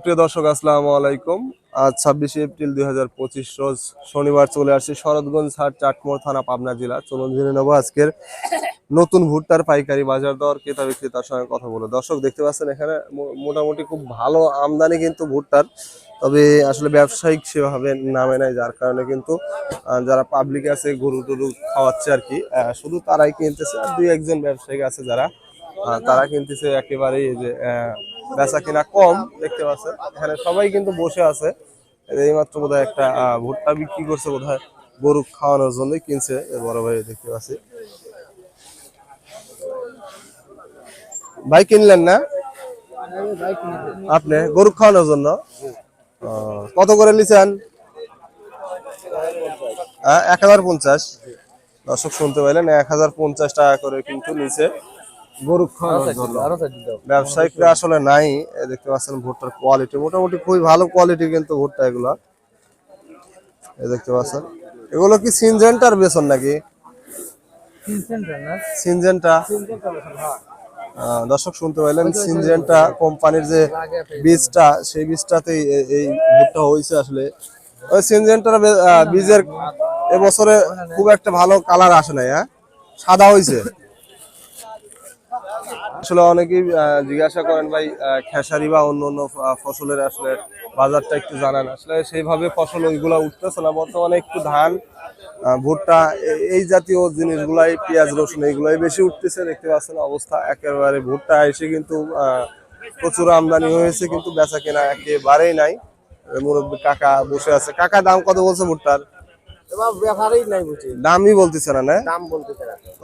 প্রিয় দর্শক আসসালামু আলাইকুম। আজ 26 এপ্রিল 2025 রোজ শনিবার চলে আসছে শরৎগঞ্জ হাট, চাটমোহর থানা, পাবনা জেলা। চলুন জেনে নেবো আজকের নতুন ভুট্টার পাইকারি বাজার দর, ক্রেতা বিক্রেতার সঙ্গে কথা বলে। দর্শক দেখতে পাচ্ছেন এখানে মোটামুটি খুব ভালো আমদানি কিন্তু ভুট্টার, তবে আসলে ব্যবসায়িক সেভাবে নামে নাই, যার কারণে কিন্তু যারা পাবলিক আছে গরু টরু খাওয়াচ্ছে আর কি, শুধু তারাই কিনতেছে। আর দুই একজন ব্যবসায়িক আছে যারা তারা কিনতেছে একেবারেই যে বেচা কিনা কম। দেখতে পাচ্ছেন এখানে সবাই কিন্তু বসে আছে। এইমাত্র বোধহয় একটা ভুট্টা বিক্রি করছে, বোধহয় গরু খাওয়ানোর জন্য কিনছে বড় ভাই, দেখতে পাচ্ছি। ভাই কিনলেন না আপনি গরু খাওয়ানোর জন্য? কত করে নিছেন? 1050। দর্শক শুনতে পাইলেন, 1050 টাকা করে কিন্তু নিচে গরু খাওয়ানোর জন্য। ব্যবসায়িকরা আসলে নাই। দেখতে পাচ্ছেন ভুট্টার কোয়ালিটি মোটামুটি খুবই ভালো কোয়ালিটি কিন্তু ভুট্টা এগুলা। দেখতে পাচ্ছেন এগুলো কি সিনজেন্টার বেসন নাকি? সিনজেন্টা। দর্শক শুনতে পাইলেন, সিনজেন্টা কোম্পানির যে বীজটা, সেই বীজটাতেই এই ভুট্টা হয়েছে আসলে। ওই সিনজেন্টার বীজের এবছরে খুব একটা ভালো কালার আসে নাই, সাদা হয়েছে। আসলে অনেকেই জিজ্ঞাসা করেন ভাই খেসারি বা অন্য অন্য ফসলের আসলে বাজারটা একটু জানান। আসলে সেইভাবে ফসল ওইগুলা উঠতেছে না বর্তমানে, একটু ধান, ভুট্টা, এই জাতীয় জিনিসগুলাই, পেঁয়াজ রসুন, এইগুলাই বেশি উঠতেছে। দেখতে পাচ্ছেন অবস্থা একেবারে। ভুট্টা এসে কিন্তু প্রচুর আমদানি হয়েছে, কিন্তু বেচা কেনা একেবারেই নাই। মুরব্বী কাকা বসে আছে। কাকা দাম কত বলছে ভুট্টার? দামই বলতেছে না।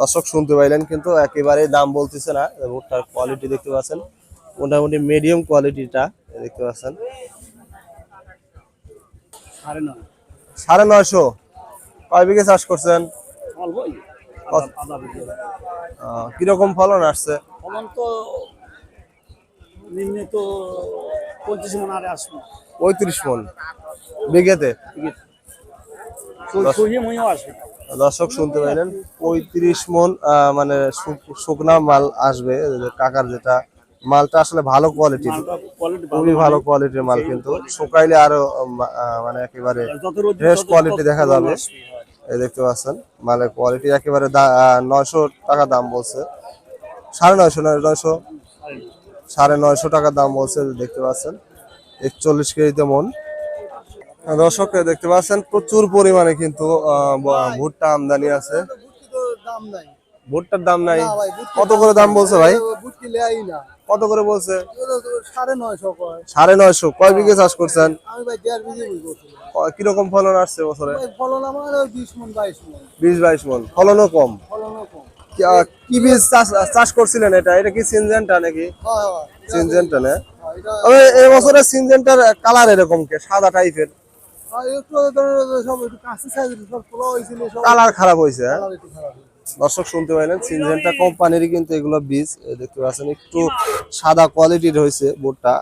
দর্শক শুনতে পাইলেন, কিন্তু একেবারে দাম বলতেছে না। ভুট্টার কোয়ালিটি দেখতে পাচ্ছেন, মোটামুটি মিডিয়াম কোয়ালিটিটা দেখতে পাচ্ছেন। 950। কয় বিঘে চাষ করছেন? কিরকম ফলন আসছে? ফলন তো নিম্নে তো 35 মন আরে আসবে। 35 মন বিঘেতে? দর্শক শুনতে পাইলেন, 35 মন মানে শুকনা মাল আসবে। কাকার যেটা মালটা আসলে ভালো কোয়ালিটির, খুবই ভালো কোয়ালিটির মাল, কিন্তু শুকাইলে আরো মানে একেবারে ফ্রেশ কোয়ালিটি দেখা যাবে। এই দেখতে পাচ্ছেন মালের কোয়ালিটি একেবারে। 900 টাকা দাম বলছে। 950 950 টাকা দাম বলছে। দেখতে পাচ্ছেন 41 কেজিতে মন। দর্শক দেখতে পাচ্ছেন প্রচুর পরিমাণে কিন্তু ভুট্টা আমদানি আছে। ভুট্টার দাম নাই। কত করে দাম বলছে ভাই? কত করে বলছে? 950। কয় বিঘে চাষ করছেন? কিরকম ফলন আসছে বছরে? 20-22 মন। ফলনও কম। কি বীজ চাষ করছিলেন? এটা কি সিনজেন্টা নাকি? সিনজেন্টা না? এই বছরে সিনজেন্টার কালার এরকম কে সাদা টাইপের, কালার খারাপ হয়েছে। দর্শক শুনতে পাইলেন, সিনজেন্টা কোম্পানিরই কিন্তু এগুলো বীজ। দেখতে পাচ্ছেন একটু সাদা কোয়ালিটির হয়েছে ভুট্টা।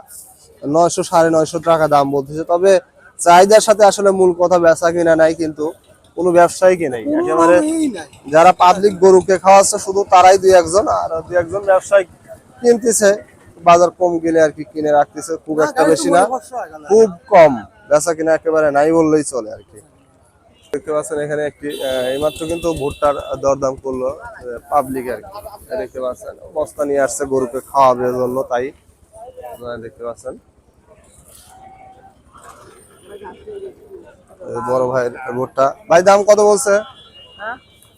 900 950 টাকা দাম বলতেছে। তবে চাহিদার সাথে আসলে মূল কথা বেচা কিনা নাই, কিন্তু কোনো ব্যবসায়ী নেই একেবারে। যারা পাবলিক গরুকে খাওয়াচ্ছে শুধু তারাই দুই একজন, আর দুই একজন ব্যবসায়ী কিনতেছে। বাজার কম গেলে আর কি কিনে রাখতেছে, খুব একটা বেশি না, খুব কম। বেচা কিনা একেবারে নাই বললেই চলে আর কি। দেখতে পাচ্ছেন এখানে একটি এইমাত্র কিন্তু ভুট্টার দরদাম করলো পাবলিক আর কি। দেখতে পাচ্ছেন বস্তা নিয়ে আসছে গরুকে খাওয়াবে জন্য, তাই দেখতে পাচ্ছেন বড় ভাইয়ের ভুট্টা। ভাই দাম কত বলছে?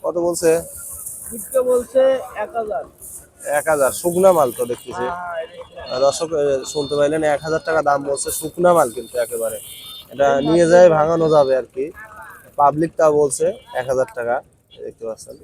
কত বলছে? 1000। শুকনা মাল তো দেখতেছি। দর্শক শুনতে পাইলেন, 1000 টাকা দাম বলছে শুকনা মাল, কিন্তু একেবারে এটা নিয়ে যায় ভাঙানো যাবে আর কি। পাবলিক তা বলছে 1000 টাকা। দেখতে পাচ্ছেন।